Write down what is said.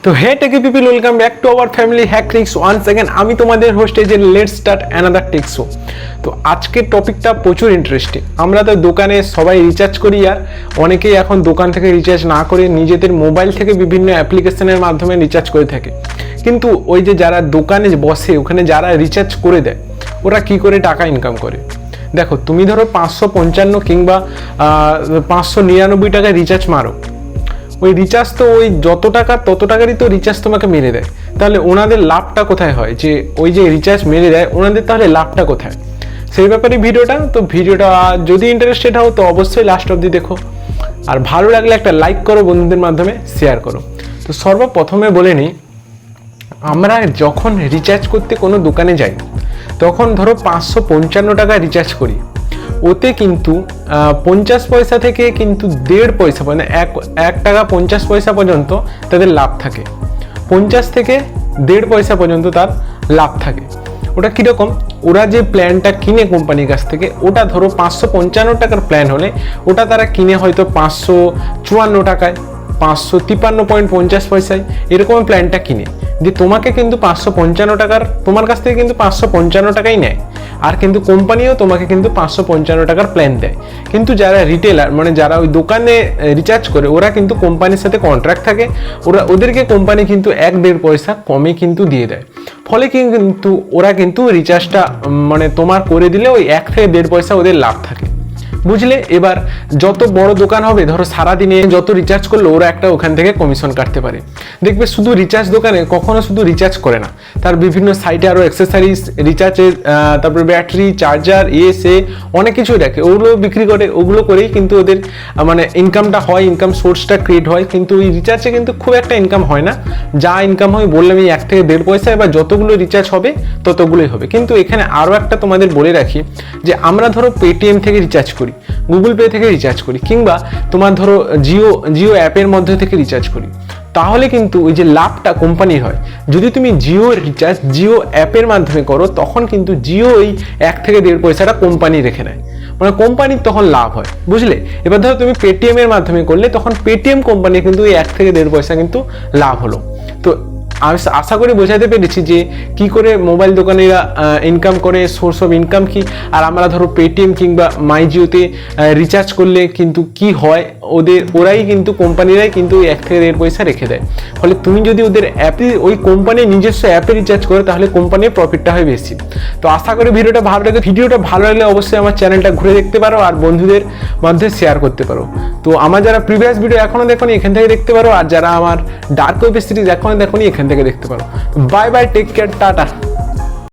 তো hey techie people, welcome back to our family হ্যাকরিক্স once again. আমি তোমাদের হোস্ট এই যে let's start another tech show. তো আজকের টপিকটা প্রচুর ইন্টারেস্টিং। আমরা তো দোকানে সবাই রিচার্জ করি, আর অনেকেই এখন দোকান থেকে রিচার্জ না করে নিজেদের মোবাইল থেকে বিভিন্ন অ্যাপ্লিকেশনের মাধ্যমে রিচার্জ করে থাকে। কিন্তু ওই যে যারা দোকানে বসে ওখানে যারা রিচার্জ করে দেয় ওরা কি করে টাকা ইনকাম করে? দেখো, তুমি ধরো 555 কিংবা 599 টাকা রিচার্জ মারো, ওই রিচার্জ তো ওই যত টাকা তত টাকারই তো রিচার্জ তোমাকে মেরে দেয়। তাহলে ওনাদের লাভটা কোথায় হয়? যে ওই যে রিচার্জ মেরে দেয় ওনাদের তাহলে লাভটা কোথায়? সেই ব্যাপারে ভিডিওটা। তো ভিডিওটা যদি ইন্টারেস্টেড হও তো অবশ্যই লাস্ট অবধি দেখো, আর ভালো লাগলে একটা লাইক করো, বন্ধুদের মাধ্যমে শেয়ার করো। তো সর্বপ্রথমে বলে নিই, আমরা যখন রিচার্জ করতে কোনো দোকানে যাই তখন ধরো 555 টাকা রিচার্জ করি, ওতে কিন্তু 50 পয়সা থেকে কিন্তু 1.5 পয়সা মানে 1 টাকা 50 পয়সা পর্যন্ত তাদের লাভ থাকে। 50 থেকে 1.5 পয়সা পর্যন্ত তার লাভ থাকে। ওটা কীরকম? ওরা যে প্ল্যানটা কিনে কোম্পানির কাছ থেকে, ওটা ধরো 555 টাকার প্ল্যান হলে ওটা তারা কিনে হয়তো 554 টাকায়, 553.50 পয়সায়, এরকম প্ল্যানটা কিনে যে তোমাকে কিন্তু 555 টাকার, তোমার কাছ থেকে কিন্তু 555 টাকাই নেয়, আর কিন্তু কোম্পানিও তোমাকে কিন্তু 555 টাকার প্ল্যান দেয়। কিন্তু যারা রিটেলার মানে যারা ওই দোকানে রিচার্জ করে ওরা কিন্তু কোম্পানির সাথে কন্ট্রাক্ট থাকে, ওদেরকে কোম্পানি কিন্তু 1-1.5 পয়সা কমে কিন্তু দিয়ে দেয়। ফলে কিন্তু ওরা কিন্তু রিচার্জটা মানে তোমার করে দিলে ওই 1 থেকে 1.5 পয়সা ওদের লাভ থাকে, বুঝলে? এবার যত বড় দোকান হবে, ধরো সারাদিনে যত রিচার্জ করলে ওরা একটা ওখান থেকে কমিশন কাটতে পারে। দেখবে শুধু রিচার্জ দোকানে কখনো শুধু রিচার্জ করে না, তার বিভিন্ন সাইটে আরও অ্যাক্সেসরিজ, রিচার্জের তারপরে ব্যাটারি, চার্জার, সে অনেক কিছুই রাখে, ওগুলো বিক্রি করে। ওগুলো করেই কিন্তু ওদের মানে ইনকামটা হয়, ইনকাম সোর্সটা ক্রিয়েট হয়। কিন্তু ওই রিচার্জে কিন্তু খুব একটা ইনকাম হয় না, যা ইনকাম হয় বললাম এই 1 থেকে 1.5 পয়সা। এবার যতগুলো রিচার্জ হবে ততগুলোই হবে। কিন্তু এখানে আরও একটা তোমাদের বলে রাখি, যে আমরা ধরো পেটিএম থেকে রিচার্জ করি, গুগল পে থেকে রিচার্জ করি, কিংবা তোমার ধরো জিও অ্যাপের মধ্যে থেকে রিচার্জ করি, তাহলে কিন্তু ওই যে লাভটা কোম্পানির হয়। যদি তুমি জিও রিচার্জ জিও অ্যাপের মাধ্যমে করো তখন কিন্তু জিও ওই 1 থেকে 1.5 পয়সাটা কোম্পানি রেখে নেয়, মানে কোম্পানির তখন লাভ হয়, বুঝলে? এবার ধরো তুমি পেটিএম এর মাধ্যমে করলে তখন পেটিএম কোম্পানি কিন্তু ওই 1 থেকে 1.5 পয়সা কিন্তু লাভ হলো। তো আমি আশা করি বোঝাতে পেরেছি যে কি করে মোবাইল দোকানিরা ইনকাম করে, সোর্স অফ ইনকাম কি। আর আমরা ধরো পেটিএম কিংবা মাই জিওতে রিচার্জ করলে কিন্তু কি হয়, ওরাই কিন্তু কোম্পানিরাই কিন্তু 1 থেকে 1.5 পয়সা রেখে দেয়। ফলে তুমি যদি ওদের অ্যাপে ওই কোম্পানির নিজস্ব অ্যাপে রিচার্জ করো তাহলে কোম্পানির প্রফিটটা হয় বেশি। তো আশা করি ভিডিওটা ভালো লাগলে অবশ্যই আমার চ্যানেলটা ঘুরে দেখতে পারো আর বন্ধুদের মধ্যে শেয়ার করতে পারো। তো আমার যারা প্রিভিয়াস ভিডিও এখনো দেখোনি এখান থেকে দেখতে পারো, আর যারা আমার ডার্ক ওয়েব সিরিজ এখনো দেখোনি এখান থেকে দেখতে পারো। Bye bye, take care, tata.